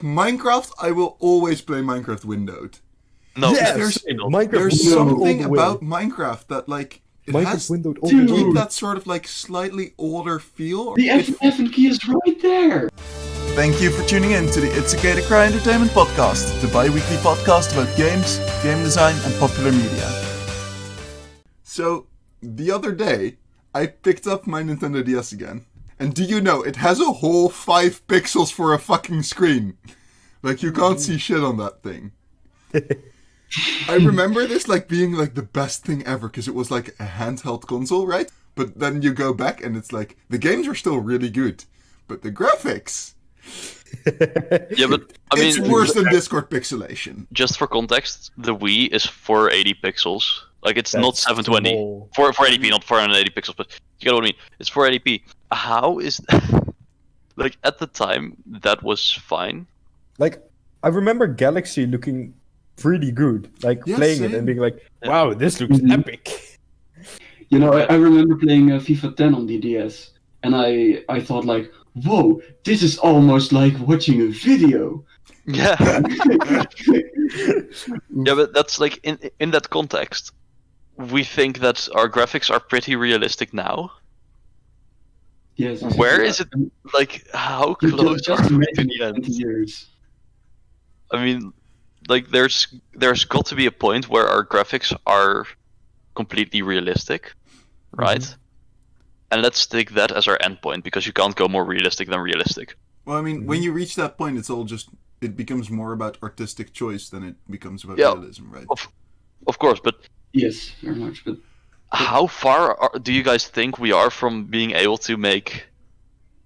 Minecraft, I will always play Minecraft windowed. No, Yes! Minecraft There's windowed all something the way. about Minecraft that, like, it Minecraft has windowed all to the keep way. that sort of, like, slightly older feel. The F key is right there. Thank you for tuning in to the It's Okay to Cry Entertainment Podcast, the bi-weekly podcast about games, game design, and popular media. So, the other day, I picked up my Nintendo DS again. And do you know, it has a whole 5 pixels for a fucking screen. Like, you can't see shit on that thing. I remember this, like, being, like, the best thing ever, because it was, like, a handheld console, right? But then you go back, and it's like, the games are still really good. But the graphics... Yeah, but I mean, it's worse than Discord pixelation. Just for context, the Wii is 480 pixels. Like, it's not That's 720. small. 480p, not 480 pixels, but you get what I mean. It's 480p. How is... like, at the time, that was fine. Like, I remember Galaxy looking pretty good. Like, Yeah, playing it same. and being like, wow, this looks Mhm. epic. You know, I remember playing FIFA 10 on the DS, and I thought like, whoa, this is almost like watching a video. Yeah. Yeah, but that's like, in that context, we think that our graphics are pretty realistic now. Yes. Where is it? Like, how You close just are we imagine to the end? 20 years. I mean, like, there's got to be a point where our graphics are completely realistic, right? And let's take that as our endpoint, because you can't go more realistic than realistic. Well, I mean, when you reach that point, it's all just... It becomes more about artistic choice than it becomes about Yeah. realism, right? Of course, but Yes, very much. But how far do you guys think we are from being able to make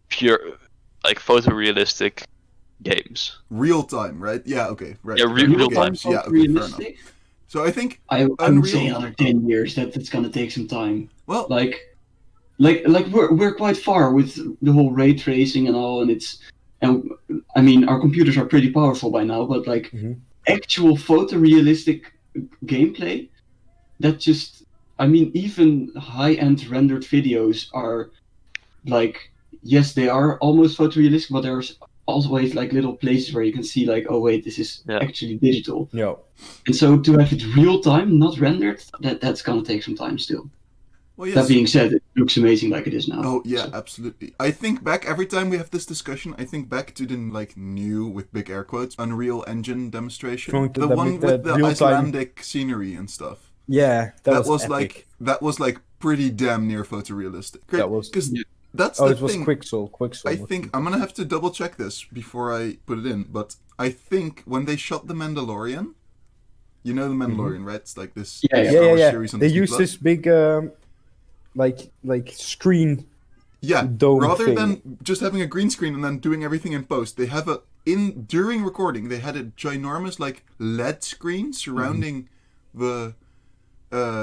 pure, like, photorealistic games? Real time, right? Yeah, okay, right. Yeah, real Okay, time. Yeah, okay, fair enough. realistic. So I think, I would Unreal- say another 10 years. That's gonna take some time. well, Like we're quite far with the whole ray tracing and all, and I mean our computers are pretty powerful by now, but like Mhm. actual photorealistic gameplay, that just, I mean, even high-end rendered videos are like, yes, they are almost photorealistic, but there's always like little places where you can see like, oh wait, this is Yeah. actually digital. Yeah. And so to have it real time, not rendered, that's gonna take some time still. well, yes. That being said, it looks amazing like it is now. Oh yeah, So- absolutely. I think back every time we have this discussion. I think back to the like new with big air quotes Unreal Engine demonstration, Going to the the- one the with the real-time- Icelandic scenery and stuff. Yeah, that was like epic. pretty damn near photorealistic. That was- because that's Oh, the it was thing. Quixel. I think I'm gonna have to double check this before I put it in, but I think when they shot The Mandalorian, you know The Mandalorian, right? It's like this Yeah, Star Wars Yeah. series on They Disney used Plus. this big, like screen. Yeah, dome rather thing. than just having a green screen and then doing everything in post, they have during recording they had a ginormous like LED screen surrounding the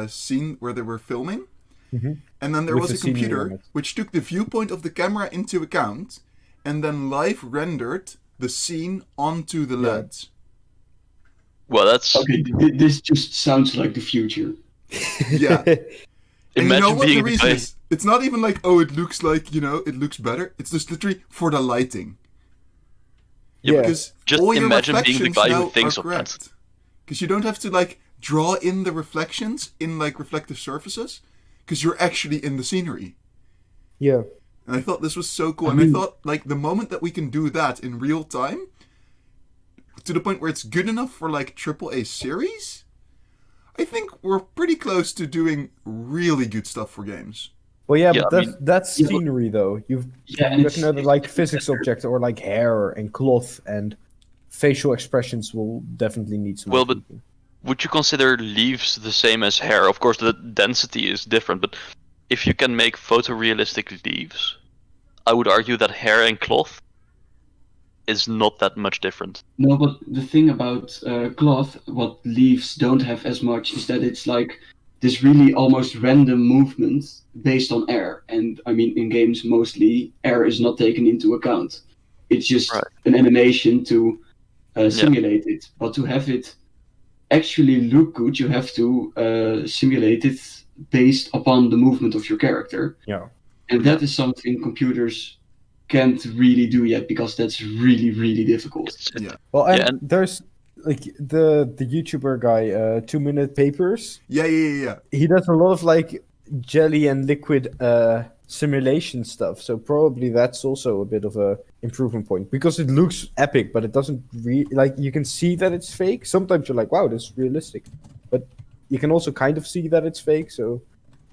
scene where they were filming, and then there With was the a scenery on computer it. which took the viewpoint of the camera into account, and then live rendered the scene onto the Yeah. LEDs. Well, that's... Okay, this just sounds like the future. Yeah. And you know Imagine what being the reason guy- is? It's not even like, oh, it looks like, it looks better. It's just literally for the lighting. Yeah. Because Just all your imagine being the reflections guy who now thinks are of that. correct. Because you don't have to, like, draw in the reflections in, like, reflective surfaces. Because you're actually in the scenery. Yeah. And I thought this was so cool. I And I mean- thought, like, the moment that we can do that in real time, to the point where it's good enough for, like, AAA series, I think we're pretty close to doing really good stuff for games. Well, yeah, Yeah, but I that's Yeah, but- scenery though. You've Yeah, and got another like physics object or like hair and cloth and facial expressions will definitely need some. Well, but- tweaking. Would you consider leaves the same as hair? Of course, the density is different, but if you can make photorealistic leaves, I would argue that hair and cloth is not that much different. No, but the thing about cloth, what leaves don't have as much, is that it's like this really almost random movement based on air. And I mean, in games, mostly air is not taken into account. It's just Right. an animation to simulate it. But to have it actually look good, you have to simulate it based upon the movement of your character. Yeah. And that is something computers can't really do yet because that's really, really difficult. It's- Well, and Yeah, and- there's like the YouTuber guy, 2 Minute Papers. Yeah. He does a lot of like jelly and liquid simulation stuff. So probably that's also a bit of a improvement point because it looks epic, but it doesn't like you can see that it's fake. Sometimes you're like, wow, this is realistic, but you can also kind of see that it's fake. So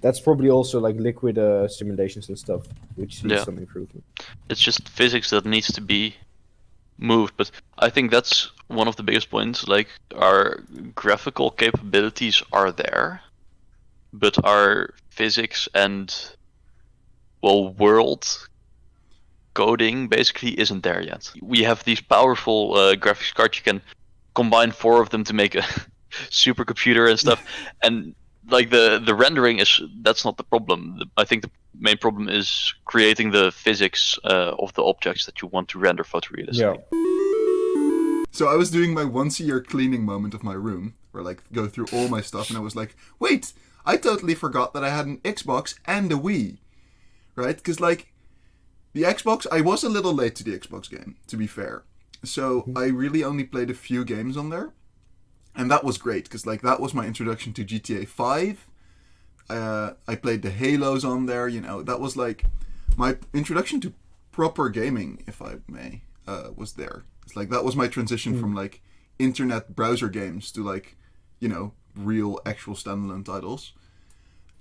that's probably also like liquid simulations and stuff, which needs Yeah. some improvement. it's just physics that needs to be moved. But I think that's one of the biggest points. Like our graphical capabilities are there, but our physics and world coding basically isn't there yet. We have these powerful graphics cards. You can combine 4 of them to make a supercomputer and stuff, and like the rendering that's not the problem. I think the main problem is creating the physics of the objects that you want to render photorealistically. Yeah. So I was doing my once a year cleaning moment of my room, where like go through all my stuff, and I was like, wait, I totally forgot that I had an Xbox and a Wii, right? Because like the Xbox, I was a little late to the Xbox game, to be fair. So I really only played a few games on there, and that was great because like that was my introduction to GTA 5. I played the Halos on there, you know. That was like my introduction to proper gaming, if I may, was there. It's like that was my transition from like internet browser games to like, you know, real actual standalone titles.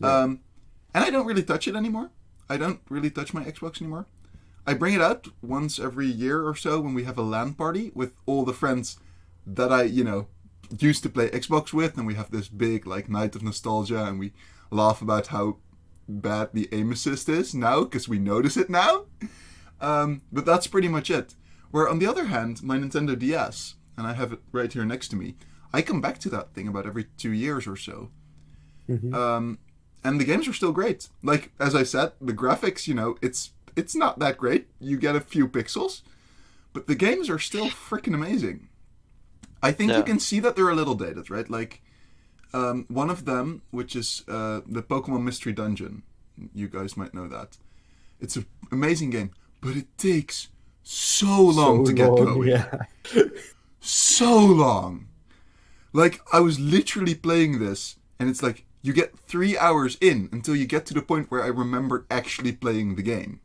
And I don't really touch it anymore. I don't really touch my Xbox anymore. I bring it out once every year or so when we have a LAN party with all the friends that I, you know, used to play Xbox with, and we have this big like night of nostalgia, and we laugh about how bad the aim assist is now because we notice it now. But that's pretty much it. Where on the other hand, my Nintendo DS, and I have it right here next to me, I come back to that thing about every 2 years or so. And the games are still great. Like, as I said, the graphics, you know, it's not that great. You get a few pixels, but the games are still freaking amazing. I think you can see that they're a little dated, right? Like, one of them, which is the Pokemon Mystery Dungeon. You guys might know that. It's an amazing game, but it takes so long to get going. Yeah. So long. Like, I was literally playing this, and it's like, you get 3 hours in until you get to the point where I remember actually playing the game.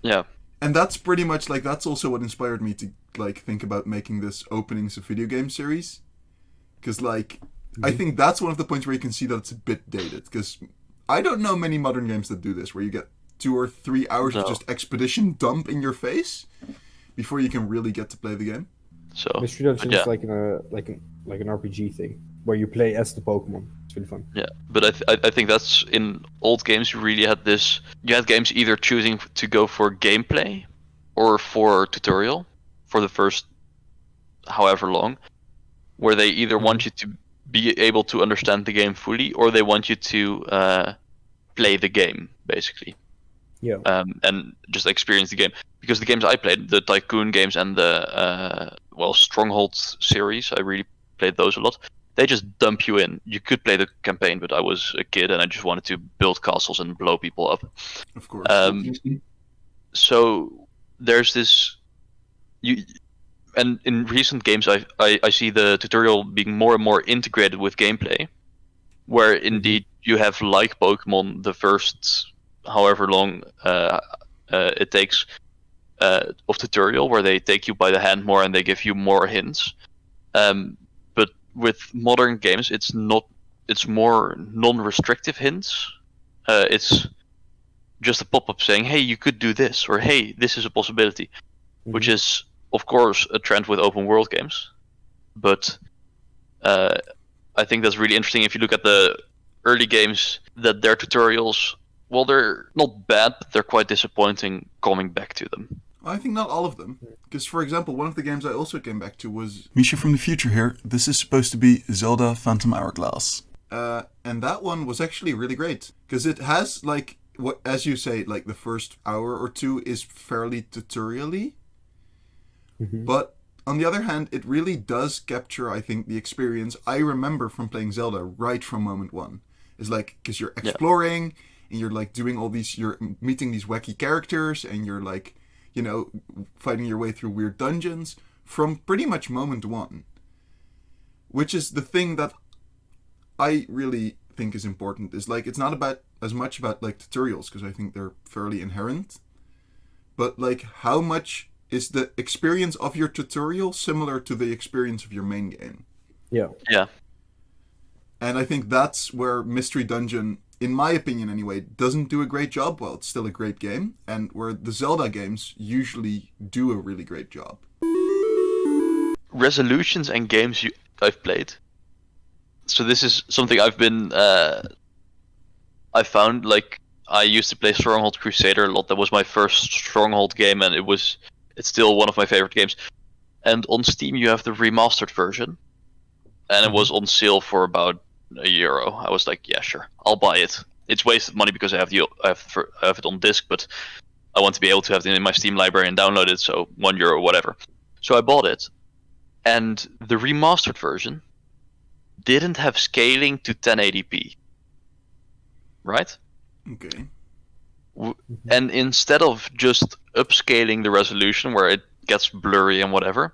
Yeah. And that's pretty much, like, that's also what inspired me to, like, think about making this Openings of Video Game series. Because, like, I think that's one of the points where you can see that it's a bit dated. Because I don't know many modern games that do this, where you get 2 or 3 hours of just expedition dump in your face before you can really get to play the game. So Mystery Dungeon yeah. is like an RPG thing where you play as the Pokemon. It's really fun. Yeah, but I think that's in old games. You really had this. You had games either choosing to go for gameplay or for tutorial for the first however long, where they either want you to be able to understand the game fully, or they want you to play the game basically. Yeah. And just experience the game. Because the games I played, the Tycoon games and the Stronghold series, I really played those a lot. They just dump you in. You could play the campaign, but I was a kid and I just wanted to build castles and blow people up. Of course. So there's this. And in recent games, I see the tutorial being more and more integrated with gameplay, where indeed you have, like Pokemon, the first however long it takes of tutorial, where they take you by the hand more and they give you more hints. But with modern games, it's more non-restrictive hints. It's just a pop-up saying, hey, you could do this, or hey, this is a possibility, which is of course a trend with open world games. But I think that's really interesting if you look at the early games, that their tutorials, well, they're not bad, but they're quite disappointing coming back to them. I think not all of them. Because, for example, one of the games I also came back to was Misha from the future here. This is supposed to be Zelda Phantom Hourglass. And that one was actually really great. Because it has, like, what, as you say, like, the first hour or two is fairly tutorial-y. But, on the other hand, it really does capture, I think, the experience I remember from playing Zelda right from moment one. It's like, because you're exploring, and you're like doing all these, you're meeting these wacky characters, and you're like, you know, fighting your way through weird dungeons from pretty much moment one. Which is the thing that I really think is important, is like, it's not about as much about like tutorials, because I think they're fairly inherent, but like how much is the experience of your tutorial similar to the experience of your main game. Yeah. And I think that's where Mystery Dungeon, in my opinion anyway, doesn't do a great job. Well, it's still a great game, and where the Zelda games usually do a really great job. Resolutions and games I've played. So this is something I've been I found, like, I used to play Stronghold Crusader a lot. That was my first Stronghold game, and it's still one of my favorite games. And on Steam you have the remastered version, and it was on sale for about €1. I was like, yeah, sure, I'll buy it. It's wasted money because I have it on disc, but I want to be able to have it in my Steam library and download it, so €1, whatever. So I bought it, and the remastered version didn't have scaling to 1080p. Right? Okay. And instead of just upscaling the resolution where it gets blurry and whatever,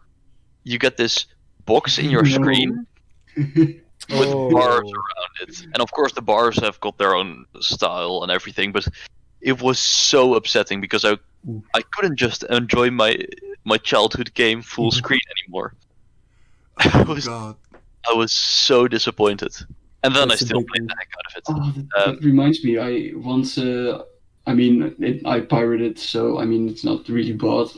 you get this box in your screen with bars around it. And of course the bars have got their own style and everything, but it was so upsetting because I couldn't just enjoy my childhood game full screen anymore. God. I was so disappointed. And then That's I a still big played one. the heck out of it. Oh, that reminds me. I once, I pirated, so I mean, it's not really bought.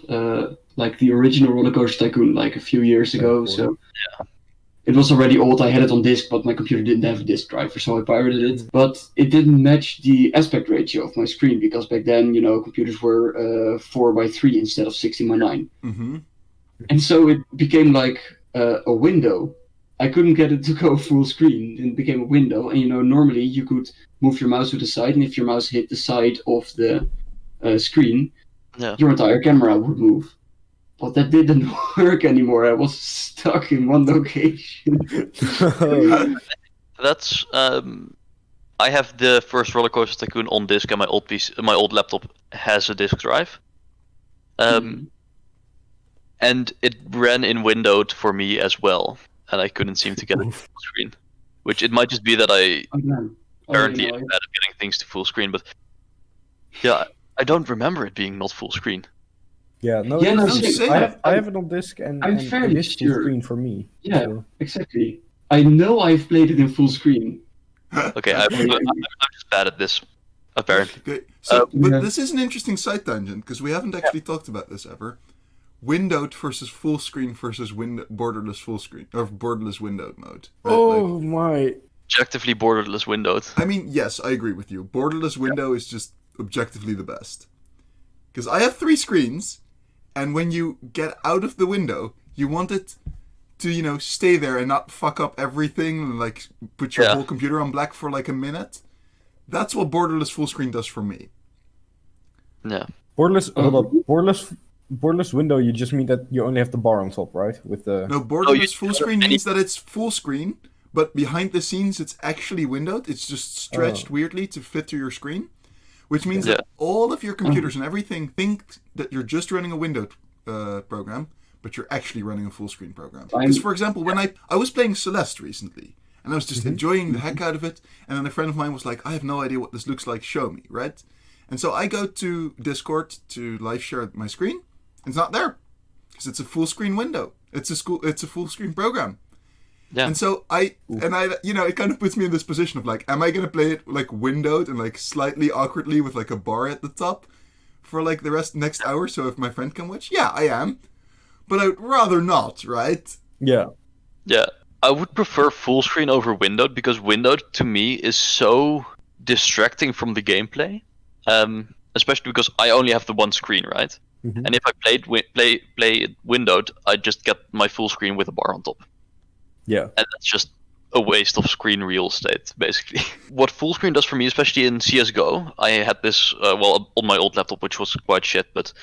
Like the original Roller Coaster Tycoon, like a few years ago. So it was already old. I had it on disc, but my computer didn't have a disc driver, so I pirated it. But it didn't match the aspect ratio of my screen, because back then, you know, computers were 4:3 instead of 16:9. Mm-hmm. And so it became like a window. I couldn't get it to go full screen. It became a window, and you know, normally you could move your mouse to the side, and if your mouse hit the side of the screen, your entire camera would move. But that didn't work anymore. I was stuck in one location. That's I have the first Roller Coaster Tycoon on disc, and my old laptop has a disc drive. And it ran in windowed for me as well, and I couldn't seem to get it to full screen. Which it might just be that I apparently am bad at getting things to full screen, but yeah, I don't remember it being not full screen. Yeah, no, Yeah, no, it's- same. I have it on disc, and I'm and fairly it is full sure. screen for me. Yeah, so. exactly. I know I've played it in full screen. Okay, I'm just bad at this, apparently. Okay. So, but yeah. this is an interesting side tangent, because we haven't actually talked about this ever. Windowed versus full screen versus borderless full screen, or borderless windowed mode. Right? Oh my! Objectively borderless windowed. I mean, yes, I agree with you. Borderless window is just objectively the best. Because I have 3 screens, and when you get out of the window, you want it to, you know, stay there and not fuck up everything, and like put your whole computer on black for like a minute. That's what borderless full screen does for me. Yeah. Borderless, hold up. Borderless window, you just mean that you only have the bar on top, right? With the No, borderless full screen means that it's full screen, but behind the scenes it's actually windowed. It's just stretched weirdly to fit to your screen, which means that all of your computers and everything think that you're just running a windowed program, but you're actually running a full screen program. Because, for example, when I was playing Celeste recently, and I was just enjoying the heck out of it, and then a friend of mine was like, I have no idea what this looks like, show me, right? And so I go to Discord to live share my screen. It's not there, because it's a full screen window. It's a full screen program. Yeah. And so I, you know, it kind of puts me in this position of like, am I gonna play it like windowed and like slightly awkwardly with like a bar at the top for like the next hour? So if my friend can watch, yeah, I am. But I'd rather not, right? Yeah. Yeah, I would prefer full screen over windowed, because windowed to me is so distracting from the gameplay. Especially because I only have the one screen, right? And if I play it windowed, I just get my full screen with a bar on top. Yeah. And that's just a waste of screen real estate, basically. What full screen does for me, especially in CSGO, I had this, on my old laptop, which was quite shit, but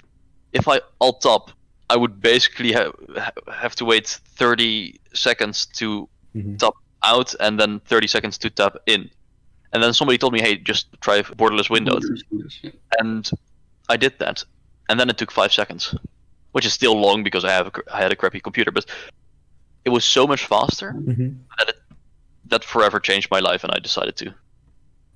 if I alt-tab, I would basically have to wait 30 seconds to tap out, and then 30 seconds to tap in. And then somebody told me, hey, just try borderless windowed. Yeah. And I did that. And then it took 5 seconds, which is still long because I had a crappy computer, but it was so much faster that forever changed my life, and I decided to.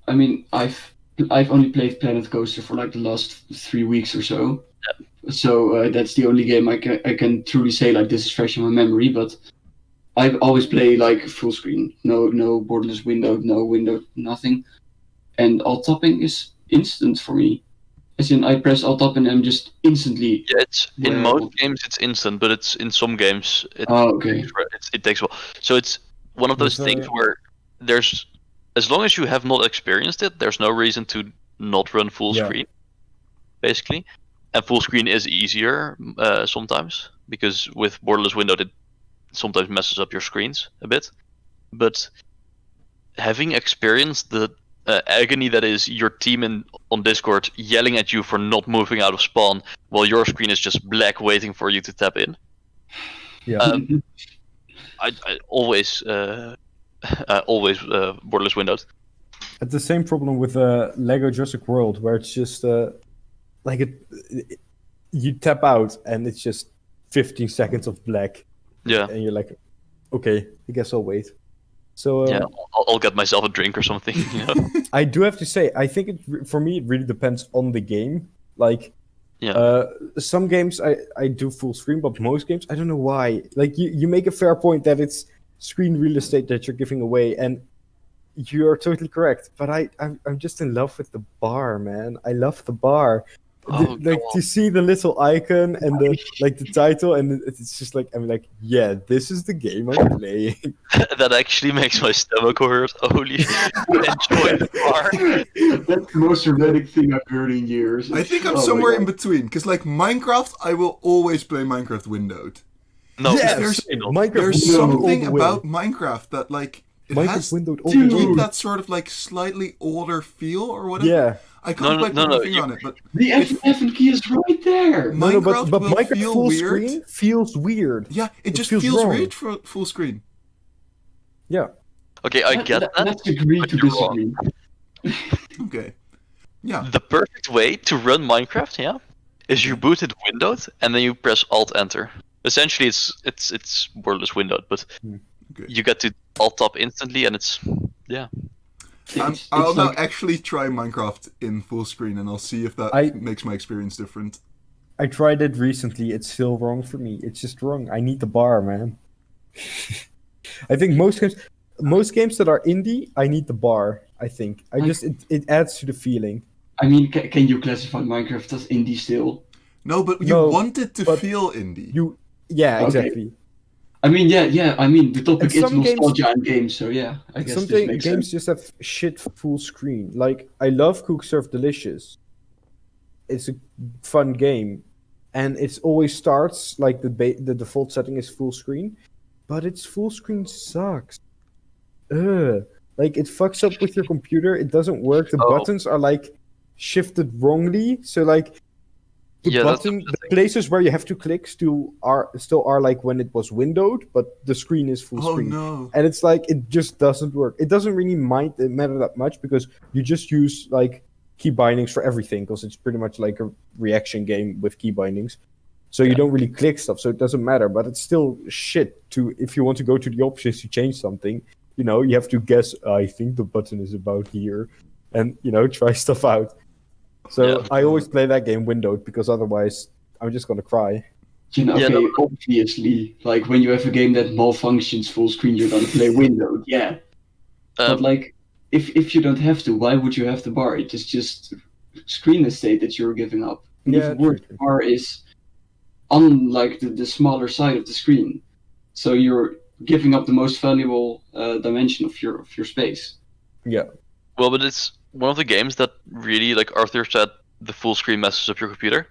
I mean, I've only played Planet Coaster for like the last 3 weeks or so. Yeah. So that's the only game I can truly say like this is fresh in my memory. But I always play like full screen, no borderless window, no window, nothing. And alt tapping is instant for me. As in, I press alt tab and I'm just instantly. Yeah, in most games it's instant, but it's in some games it takes a while. So it's one of those things where there's, as long as you have not experienced it, there's no reason to not run full screen, basically. And full screen is easier sometimes, because with borderless windowed it sometimes messes up your screens a bit. But having experienced the agony that is your team on Discord yelling at you for not moving out of spawn while your screen is just black waiting for you to tap in. Yeah. I always borderless windowed. It's the same problem with Lego Jurassic World, where it's just you tap out and it's just 15 seconds of black. Yeah. And you're like, okay, I guess I'll wait. So yeah, I'll get myself a drink or something. You know? I do have to say, I think for me it really depends on the game. Like, some games I do full screen, but most games I don't know why. Like you make a fair point that it's screen real estate that you're giving away, and you're totally correct. But I'm just in love with the bar, man. I love the bar. To see the little icon and the title, and it's just like I'm like, yeah, this is the game I'm playing. That actually makes my stomach hurt. Holy shit! Enjoy the bar. That's the most dramatic thing I've heard in years. I think I'm somewhere in between, because like Minecraft, I will always play Minecraft windowed. No, there's something about Minecraft that like it has to keep that sort of like slightly older feel or whatever. Yeah. I can't quite put my finger on it, but the F key is right there. Minecraft but will Minecraft feel full weird. Screen feels weird. Yeah, it just feels feels wrong. weird for full screen. Yeah. Okay, I get that. Let's agree to disagree. Okay. Yeah. The perfect way to run Minecraft, is you boot it windowed and then you press Alt Enter. Essentially, it's borderless windowed, but you get to Alt Tab instantly, and it's. I'll now actually try Minecraft in full screen, and I'll see if that makes my experience different. I tried it recently. It's still wrong for me. It's just wrong. I need the bar, man. I think most games that are indie, I need the bar. I think it adds to the feeling. I mean, can you classify Minecraft as indie still? No, but you want it to feel indie. Exactly. I mean, I mean, the topic is nostalgia and games, so I guess some games sense. Just have shit full screen. Like, I love Cook Serve Delicious. It's a fun game, and it always starts like the default setting is full screen, but its full screen sucks. Like it fucks up with your computer. It doesn't work. The buttons are like shifted wrongly, so like. The places where you have to click still are like when it was windowed, but the screen is full screen. No. And it's like it just doesn't work. It doesn't really matter that much because you just use like key bindings for everything because it's pretty much like a reaction game with key bindings. So you don't really click stuff, so it doesn't matter. But it's still shit if you want to go to the options to change something. You know, you have to guess. I think the button is about here, and try stuff out. So I always play that game windowed because otherwise I'm just gonna cry. Obviously, like when you have a game that malfunctions full screen, you're gonna play windowed, but like, if you don't have to, why would you have the bar? It is just screen estate that you're giving up. And even worse, the bar is on like the smaller side of the screen, so you're giving up the most valuable dimension of your space. Yeah. Well, but it's one of the games that really, like Arthur said, the full screen messes up your computer.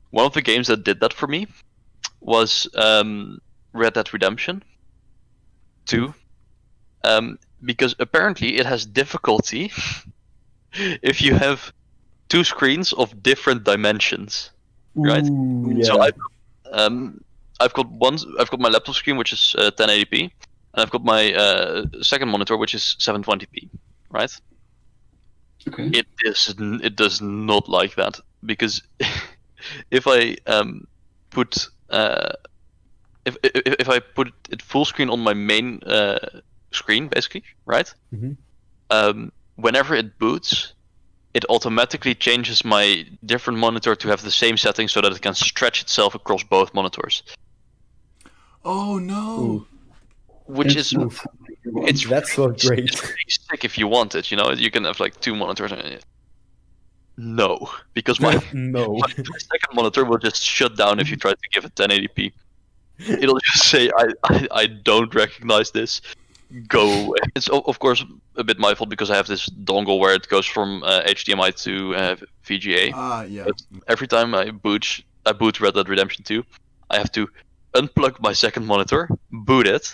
One of the games that did that for me was Red Dead Redemption 2. Because apparently it has difficulty if you have two screens of different dimensions, right? Yeah. So I've got my laptop screen, which is 1080p, and I've got my second monitor, which is 720p, right? Okay. It does not like that, because if I put if I put it full screen on my main screen, basically, right? Whenever it boots, it automatically changes my different monitor to have the same settings so that it can stretch itself across both monitors. Oh no! Ooh. Which That's is not something you want. it's That's not great. It's pretty sick if you want it. You know, you can have like 2 monitors. No, because my No. my second monitor will just shut down if you try to give it 1080p. It'll just say, I don't recognize this. Go away. It's of course a bit my fault because I have this dongle where it goes from HDMI to VGA. Yeah. But every time I boot Red Dead Redemption 2, I have to unplug my second monitor, boot it,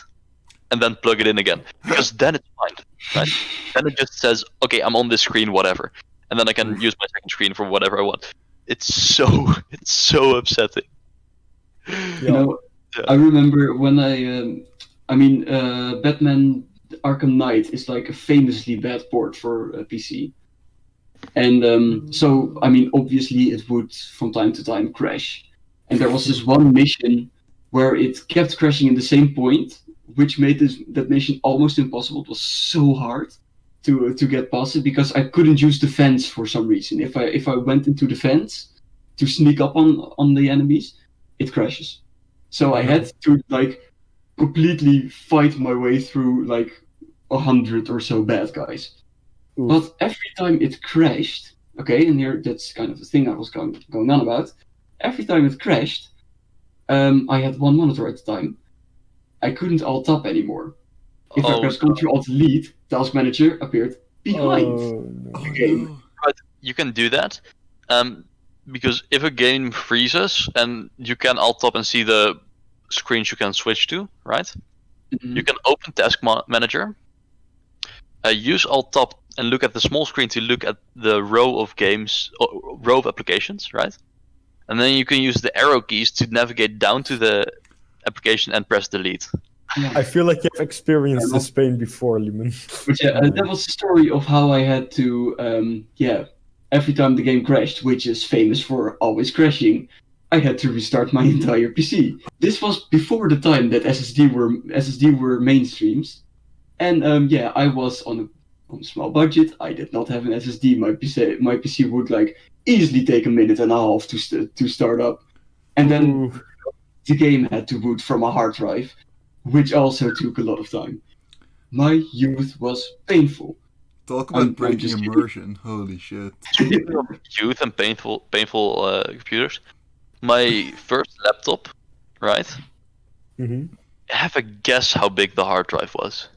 and then plug it in again. Because then it's fine, right? Then it just says, okay, I'm on this screen, whatever. And then I can use my second screen for whatever I want. It's so upsetting. You know, I remember when Batman Arkham Knight is like a famously bad port for PC. And so, I mean, obviously it would from time to time crash. And there was this one mission where it kept crashing in the same point, which made that mission almost impossible. It was so hard to get past it because I couldn't use the fence for some reason. If I went into the fence to sneak up on the enemies, it crashes. So I had to like completely fight my way through like 100 or so bad guys. Oof. But every time it crashed, okay, and here that's kind of the thing I was going on about. Every time it crashed, I had one monitor at the time. I couldn't alt tab anymore. If I press Ctrl Alt Delete, Task Manager appeared behind the game. No. But you can do that, because if a game freezes and you can alt tab and see the screens you can switch to, right? Mhm. You can open Task Manager, use alt tab and look at the small screen to look at the row of games, row of applications, right? And then you can use the arrow keys to navigate down to the application and press delete. Yeah. I feel like you've experienced this pain before, Lumen. But yeah, that was the story of how I had to, every time the game crashed, which is famous for always crashing, I had to restart my entire PC. This was before the time that SSD were mainstreams, and I was on a small budget. I did not have an SSD. My PC would like easily take a minute and a half to start up, and then Ooh. the game had to boot from a hard drive, which also took a lot of time. My youth was painful. Talk about I'm breaking just kidding. immersion. Holy shit. Speaking of youth and painful computers, my first laptop, right? Mhm. Have a guess how big the hard drive was.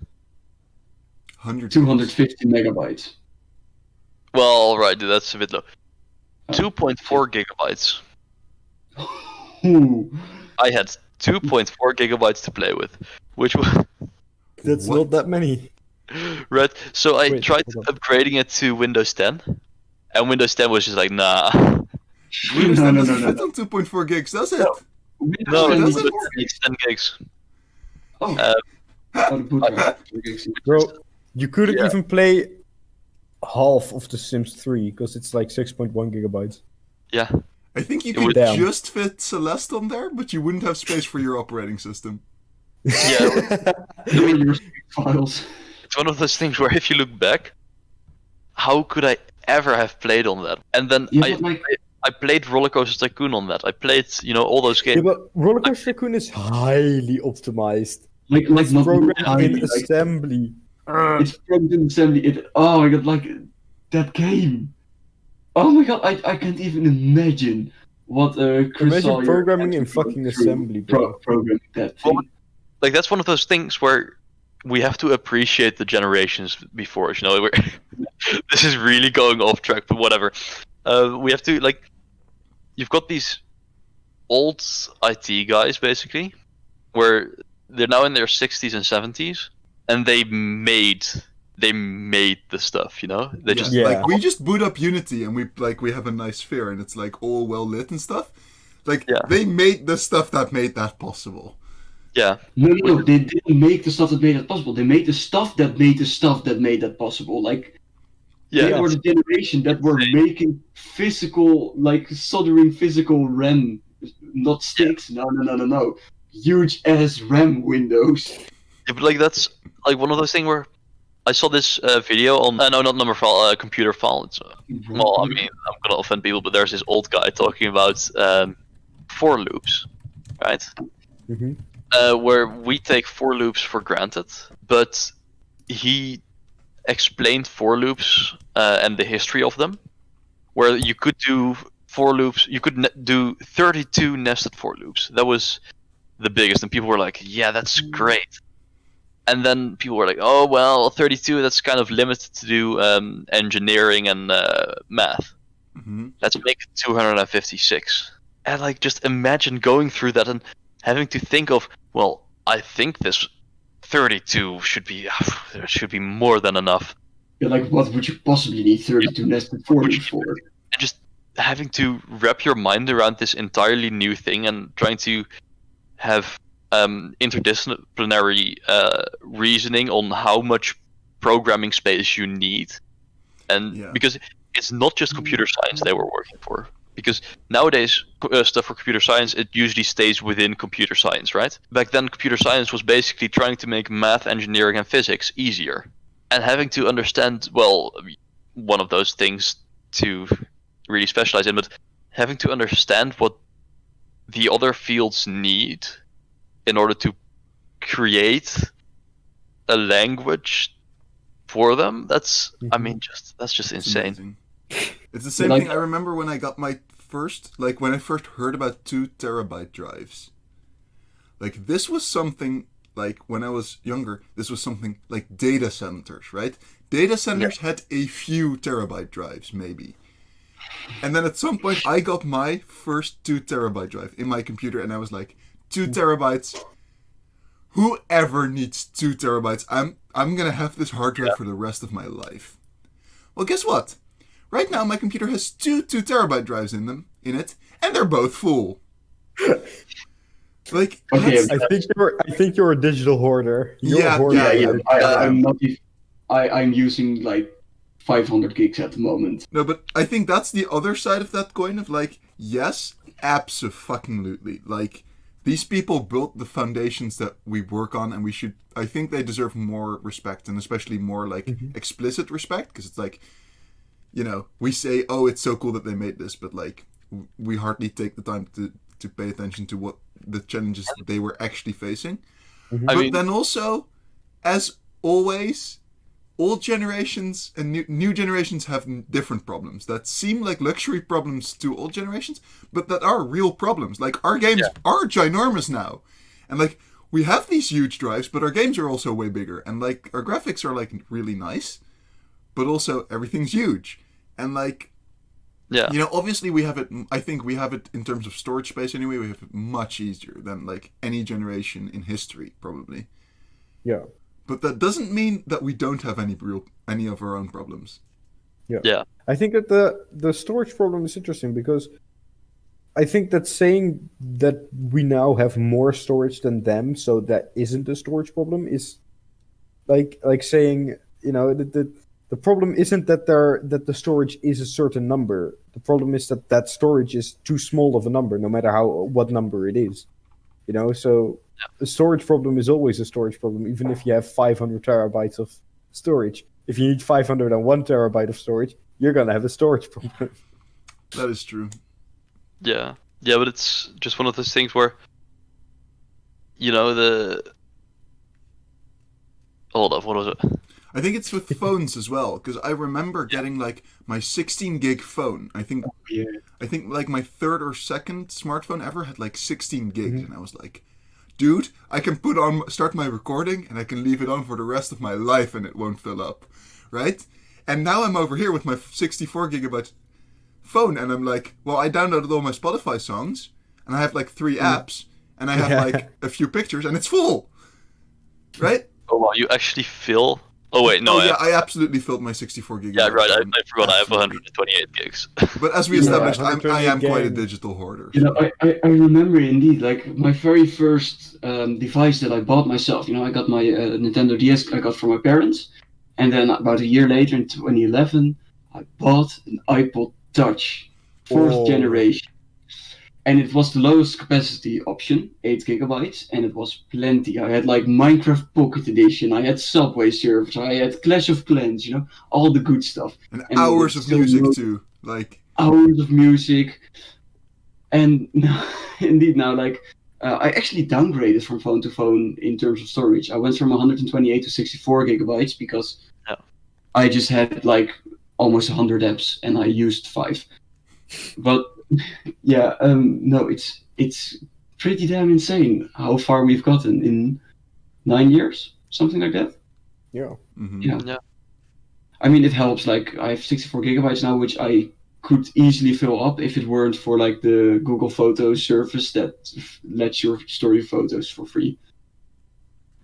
100 250 megabytes. Well, right, that's a bit low. Oh. 2.4 gigabytes. Ooh. I had 2.4 gigabytes to play with, which was That's What? not that many. right. So I Wait, tried hold on. upgrading it to Windows 10, and Windows 10 was just like, nah. Windows 10 No. doesn't fit on 2.4 gigs, does it? Windows No, 10 it doesn't. needs 10 gigs. Oh, Uh, the boot drive. Bro, you couldn't Yeah. even play half of The Sims 3 because it's like 6.1 gigabytes. Yeah. I think you It could would- Damn. just fit Celeste on there, but you wouldn't have space for your operating system. Yeah. Or your files. It's one of those things where if you look back, how could I ever have played on that? And then Yeah, but like, I played Roller Coaster Tycoon on that. I played, all those Yeah, games. but Roller Coaster Tycoon is highly optimized. like It's not programmed highly, in like, assembly. it's programmed in assembly. Oh my god, like that game. Oh my god, I can't even imagine what Chris Imagine Sawyer programming had in to go fucking through assembly, bro. programming that Well, thing. Like, that's one of those things where we have to appreciate the generations before us. We're this is really going off track, but whatever. We have to, like, you've got these old IT guys, basically, where they're now in their 60s and 70s, and they made the stuff, They just Yeah. Like, we just boot up Unity and we have a nice sphere and it's like all well lit and stuff. Like, Yeah. they made the stuff that made that possible. yeah. No, they didn't make the stuff that made that possible. They made the stuff that made the stuff that made that possible. Like, Yeah. They were the generation that were making physical, like soldering physical RAM, not sticks. No. Huge ass RAM windows. Yeah, but like that's like one of those things where I saw this video on no, not number file, computer file. It's, well, I mean, I'm gonna offend people, but there's this old guy talking about for loops, right? Where we take for loops for granted, but he explained for loops and the history of them, where you could do for loops, you could do 32 nested for loops. That was the biggest, and people were like, "Yeah, that's great." And then people were like, "Oh well, 32. That's kind of limited to do engineering and math. Let's make it 256." And like, just imagine going through that and having to think of, well, I think this 32 should be there should be more than enough. Yeah, like what would you possibly need 32 nested for loops for? And just having to wrap your mind around this entirely new thing and trying to have interdisciplinary reasoning on how much programming space you need, and because it's not just computer science they were working for. Because nowadays stuff for computer science, it usually stays within computer science, right? Back then, computer science was basically trying to make math, engineering, and physics easier, and having to understand, well, one of those things to really specialize in, but having to understand what the other fields need in order to create a language for them. That's, I mean, that's just insane. Amazing. It's the same thing I remember when I got my first, like when I first heard about 2 terabyte drives. Like this was something, like when I was younger, this was something like data centers, right? Data centers had a few terabyte drives, maybe. And then at some point I got my first 2 terabyte drive in my computer and I was like, 2 terabytes? Whoever needs 2 terabytes? I'm gonna have this hard drive for the rest of my life. Well, guess what? Right now, my computer has 2 terabyte drives in it, and they're both full. Like, okay, I think you're a digital hoarder. You're a hoarder. I'm using like 500 gigs at the moment. No, but I think that's the other side of that coin. Of like, yes, abso-fucking-lutely. Like, these people built the foundations that we work on, and we should. I think they deserve more respect, and especially more like explicit respect, because it's like. You know, we say, oh, it's so cool that they made this, but like, we hardly take the time to pay attention to what the challenges they were actually facing. But then also, as always, old generations and new generations have different problems that seem like luxury problems to old generations, but that are real problems. Like, our games are ginormous now. And like, we have these huge drives, but our games are also way bigger. And like, our graphics are like really nice, but also everything's huge. And like, you know, obviously we have it, I think we have it in terms of storage space anyway, we have it much easier than like any generation in history, probably. Yeah. But that doesn't mean that we don't have any of our own problems. Yeah. I think that the storage problem is interesting because I think that saying that we now have more storage than them, so that isn't a storage problem, is like saying, you know, the problem isn't that the storage is a certain number. The problem is that storage is too small of a number, no matter what number it is. You know, so a storage problem is always a storage problem, even if you have 500 terabytes of storage. If you need 501 terabyte of storage, you're gonna have a storage problem. That is true. Yeah, but it's just one of those things where, you know, hold up, what was it? I think it's with phones as well, because I remember getting like my 16 gig phone. I think like my third or second smartphone ever had like 16 gigs, and I was like, dude, I can start my recording and I can leave it on for the rest of my life and it won't fill up, right? And now I'm over here with my 64 gigabyte phone and I'm like, well, I downloaded all my Spotify songs and I have like 3 apps and I have like a few pictures and it's full, right? Oh wow, you actually fill. Oh wait, no. I absolutely filled my 64 gigabyte. Yeah, right. I forgot. I have 128 gigs. But as we established, I am quite a digital hoarder. You know, I remember indeed, like my very first device that I bought myself. You know, I got my Nintendo DS. I got from my parents, And then about a year later, in 2011, I bought an iPod Touch, 4th generation. And it was the lowest capacity option, 8 gigabytes, and it was plenty. I had like Minecraft Pocket Edition, I had Subway Surfers, I had Clash of Clans, you know, all the good stuff. And hours of music too, like hours of music. And indeed now, like, I actually downgraded from phone to phone in terms of storage. I went from 128 to 64 gigabytes because I just had like almost 100 apps and I used 5. But yeah, no, it's pretty damn insane how far we've gotten in 9 years, something like that. Yeah. Mm-hmm. Yeah. I mean, it helps. Like, I have 64 gigabytes now, which I could easily fill up if it weren't for like the Google Photos service that lets you store your photos for free.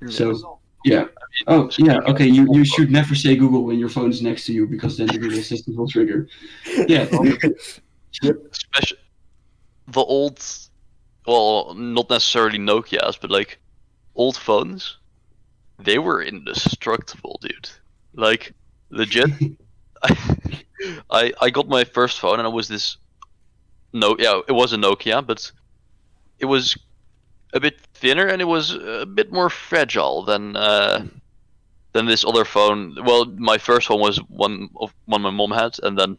So yeah. Oh yeah. Okay. You should never say Google when your phone is next to you because then the Google Assistant will trigger. Yeah. Especially the old, well, not necessarily Nokia's, but like old phones, they were indestructible, dude. Like legit. I got my first phone and it was this it was a Nokia, but it was a bit thinner and it was a bit more fragile than this other phone. Well, my first phone was one my mom had, and then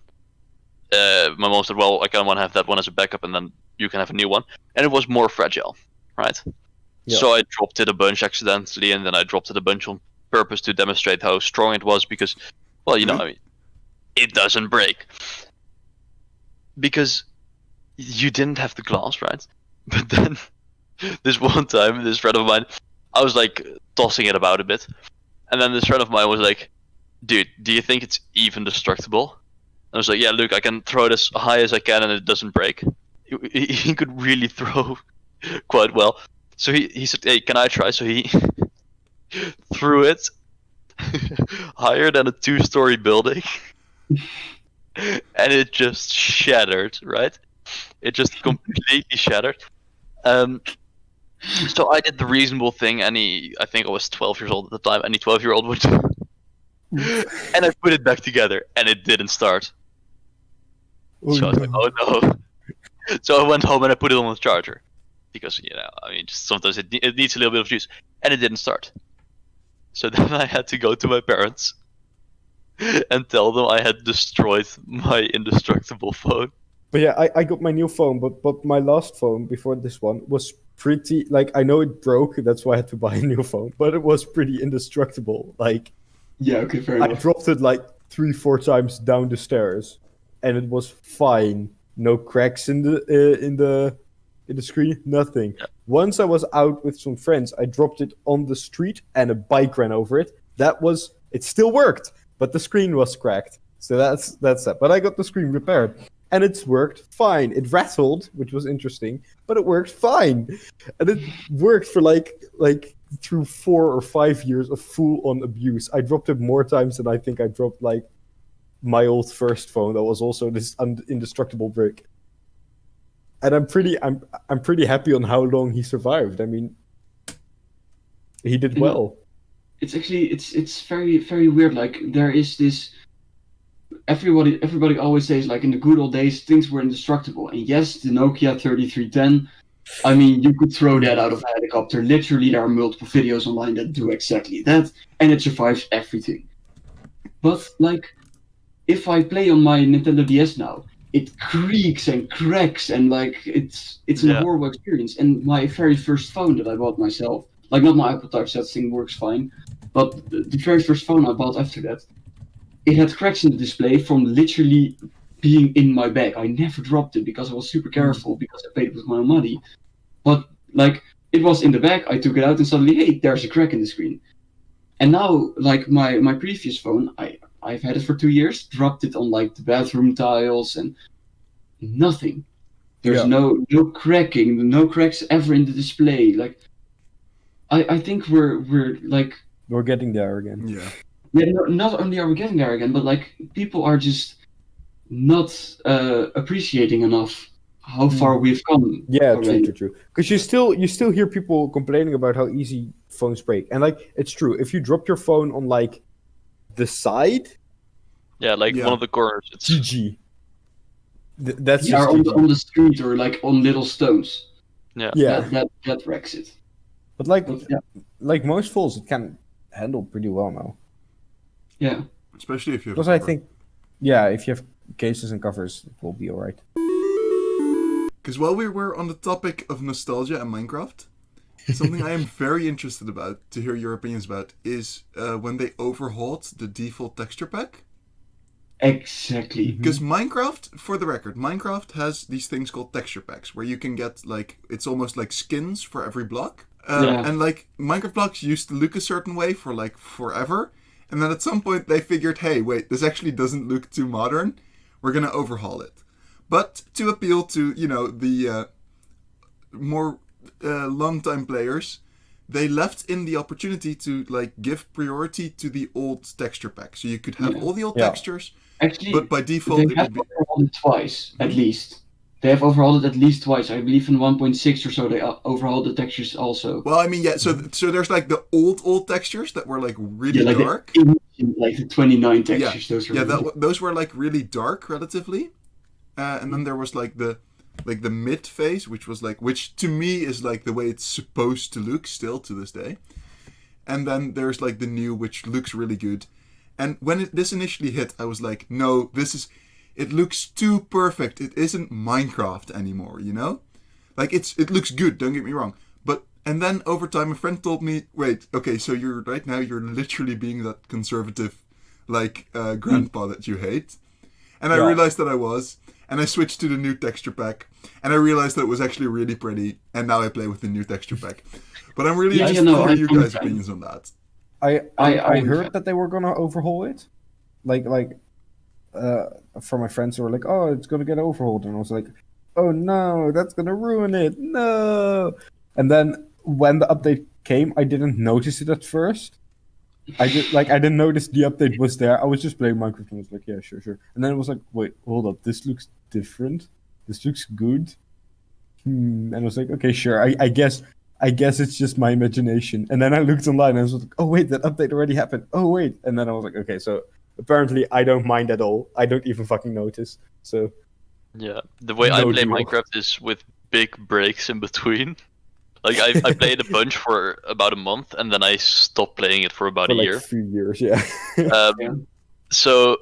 my mom said, well, I kind of want to have that one as a backup, and then you can have a new one. And it was more fragile, right? Yeah. So I dropped it a bunch accidentally, and then I dropped it a bunch on purpose to demonstrate how strong it was, because, well, you know, I mean, it doesn't break. Because you didn't have the glass, right? But then, this one time, this friend of mine, I was like tossing it about a bit, and then this friend of mine was like, dude, do you think it's even destructible? I was like, yeah, look, I can throw it as high as I can and it doesn't break. He could really throw quite well. So he said, hey, can I try? So he threw it higher than a 2-story building. And it just shattered, right? It just completely shattered. So I did the reasonable thing I think I was 12 years old at the time, any 12-year-old would do. And I put it back together and it didn't start. So I was like, oh no. So I went home and I put it on the charger. Because, you know, I mean, just sometimes it needs a little bit of juice. And it didn't start. So then I had to go to my parents and tell them I had destroyed my indestructible phone. But yeah, I got my new phone, but my last phone before this one was pretty, like, I know it broke, that's why I had to buy a new phone, but it was pretty indestructible. Like, yeah, okay, fair enough. I dropped it like 3-4 times down the stairs, and it was fine. No cracks in the screen, nothing. Yeah. Once I was out with some friends, I dropped it on the street, and a bike ran over it. It still worked, but the screen was cracked. So that's that. But I got the screen repaired, and it's worked fine. It rattled, which was interesting, but it worked fine, and it worked for like through 4 or 5 years of full-on abuse. I dropped it more times than I think I dropped like my old first phone that was also this indestructible brick. And I'm pretty happy on how long he survived. I mean, he did well. It's actually it's very, very weird. Like, there is this, everybody always says, like, in the good old days things were indestructible. And yes, the Nokia 3310, I mean, you could throw that out of a helicopter. Literally, there are multiple videos online that do exactly that, and it survives everything. But like, if I play on my Nintendo DS now, it creaks and cracks, and like it's a horrible experience. And my very first phone that I bought myself, like not my iPod Touch, that thing works fine, but the very first phone I bought after that, it had cracks in the display from literally being in my bag. I never dropped it because I was super careful because I paid with my own money. But like, it was in the bag, I took it out and suddenly, hey, there's a crack in the screen. And now, like, my previous phone, I've had it for 2 years, dropped it on like the bathroom tiles and nothing. There's no cracking, no cracks ever in the display. Like, I think we're getting there again. Yeah, not only are we getting there again, but like, people are just not appreciating enough how far we've come. Yeah, true. Because you still hear people complaining about how easy phones break, and like, it's true. If you drop your phone on like the side, Yeah, like Yeah. one of the corners. It's GG. That's Yeah, just on GG. the street or like on little stones. yeah. Yeah, That wrecks it. but like But yeah, like most falls, it can handle pretty well now. yeah. Especially if you have Because a I cover. think, yeah, if you have cases and covers, it will be alright. Because while we were on the topic of nostalgia and Minecraft, something I am very interested about to hear your opinions about is when they overhauled the default texture pack. Exactly. Because Minecraft, for the record, Minecraft has these things called texture packs where you can get like it's almost like skins for every block. Yeah. And like Minecraft blocks used to look a certain way for like forever, and then at some point they figured, hey, wait, this actually doesn't look too modern. We're gonna overhaul it. But to appeal to the more long-time players, they left in the opportunity to like give priority to the old texture pack, so you could have all the old textures. Actually, But by default, they it have would be. overhauled it twice, at least. They have overhauled it at least twice. I believe in 1.6 or so they overhauled the textures also. Well, I mean, yeah. So there's like the old textures that were like really like dark. Like the 29 textures. Yeah, Those were yeah. really- Those were like really dark relatively, and then there was like the mid phase, which to me is like the way it's supposed to look still to this day. And then there's like the new, which looks really good. And when this initially hit, I was like, no, it looks too perfect. It isn't Minecraft anymore, you know? Like, it looks good, don't get me wrong. And then over time, a friend told me, wait, okay, so you're literally being that conservative, like, grandpa that you hate. And I realized that I was. And I switched to the new texture pack. And I realized that it was actually really pretty. And now I play with the new texture pack. But I'm really interested to hear you guys' opinions on that. I heard that they were gonna overhaul it, from my friends who were like, "Oh, it's gonna get overhauled," and I was like, "Oh no, that's gonna ruin it, no!" And then when the update came, I didn't notice it at first. I didn't notice the update was there. I was just playing Minecraft and I was like, "Yeah, sure." And then it was like, "Wait, hold up, this looks different. This looks good." And I was like, "Okay, sure. I guess it's just my imagination." And then I looked online and I was like, "Oh wait, that update already happened. Oh wait." And then I was like, "Okay, so apparently I don't mind at all. I don't even fucking notice." So Yeah, the way I No play deal. Minecraft is with big breaks in between. Like I played a bunch for about a month, and then I stopped playing it for about for a like year. 3 years, yeah. So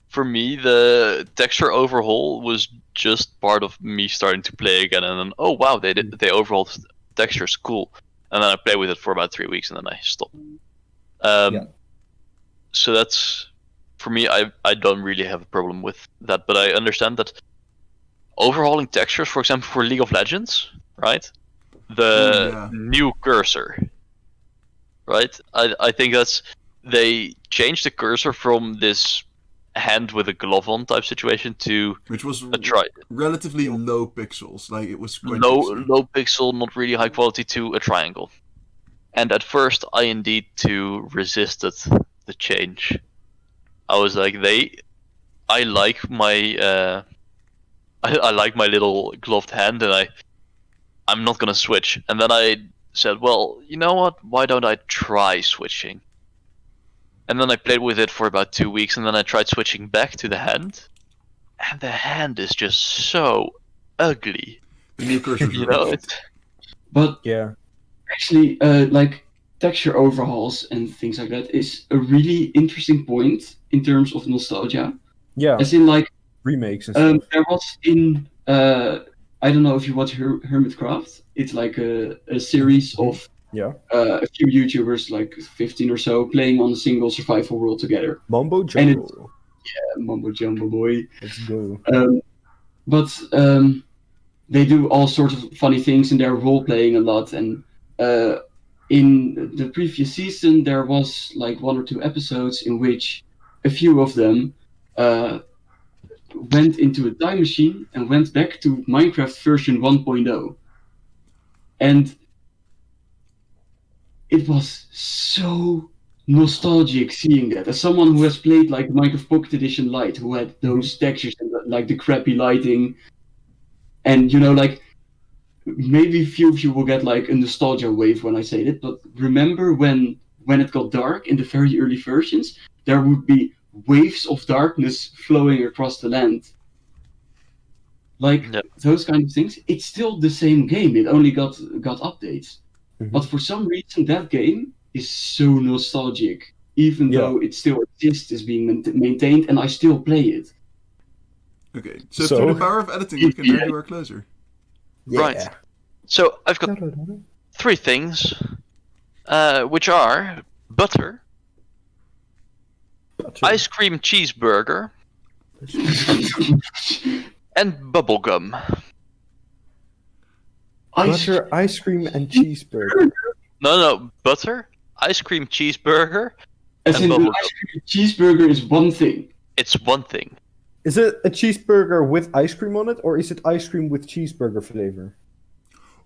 for me, the texture overhaul was just part of me starting to play again, and then oh wow, they overhauled textures, cool. And then I played with it for about 3 weeks, and then I stopped. So that's for me. I don't really have a problem with that, but I understand that overhauling textures, for example, for League of Legends, right? The new cursor, right? I think they changed the cursor from this hand with a glove on type situation to which was a relatively low pixels. Like it was quite low pixel, not really high quality, to a triangle. And at first, I indeed too resisted the change. I was like, I like my I like my little gloved hand, and I'm not gonna switch. And then I said, well, you know what? Why don't I try switching? And then I played with it for about 2 weeks, and then I tried switching back to the hand, and the hand is just so ugly. The new cursor, You know, But Yeah. actually, like texture overhauls and things like that is a really interesting point in terms of nostalgia. Yeah. As in, like, Remakes and stuff. there was in I don't know if you watch Hermitcraft. It's like a series of a few YouTubers, like 15 or so, playing on a single survival world together. Mumbo And Jumbo. Mumbo Jumbo boy. Let's go. But they do all sorts of funny things in their role playing a lot. And in the previous season, there was like 1 or 2 episodes in which a few of them went into a time machine and went back to Minecraft version 1.0. And it was so nostalgic seeing that. As someone who has played like Minecraft Pocket Edition Lite, who had those textures and like the crappy lighting, and you know, like maybe few of you will get like a nostalgia wave when I say that, but remember when when it got dark in the very early versions, there would be waves of darkness flowing across the land. Like Yeah. those kind of things. It's still the same game. It only got updates. Mhm. But for some reason, that game is so nostalgic. Even Yeah. though it still exists, is being maintained, and I still play it. Okay, so So- through the power of editing, we can now Yeah. do our closer. Yeah. Right. So I've got 3 things, which are butter, ice cream cheeseburger, and bubblegum. Butter, ice cream, and cheeseburger. No, butter, ice cream cheeseburger, As and in, the bubblegum. ice cream cheeseburger is one thing. It's one thing. Is it a cheeseburger with ice cream on it, or is it ice cream with cheeseburger flavor?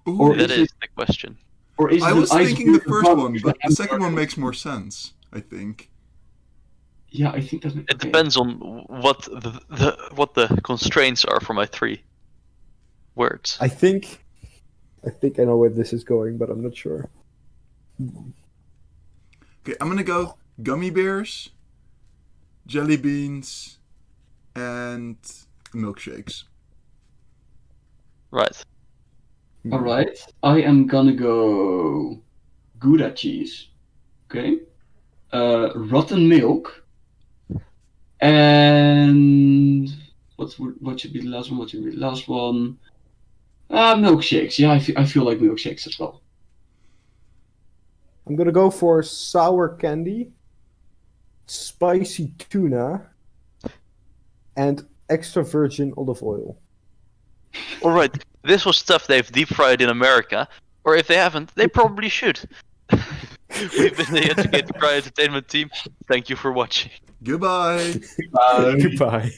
Ooh, Or That is is the question. Or is I it was an ice thinking the burger first bun one, with but a the second one hamburger? makes more sense, I think. Yeah, I think that. It depends on what the constraints are for my 3 words. I think I know where this is going, but I'm not sure. Okay, I'm gonna go gummy bears, jelly beans, and milkshakes. Right. All right, I am gonna go Gouda cheese. Okay, rotten milk, and what should be the last one? What should be the last one? Milkshakes. Yeah, I feel like milkshakes as well. I'm gonna go for sour candy, spicy tuna, and extra virgin olive oil. All right. This was stuff they've deep fried in America, or if they haven't, they probably should. We've been the Educated Cry Entertainment team. Thank you for watching. Goodbye! Goodbye.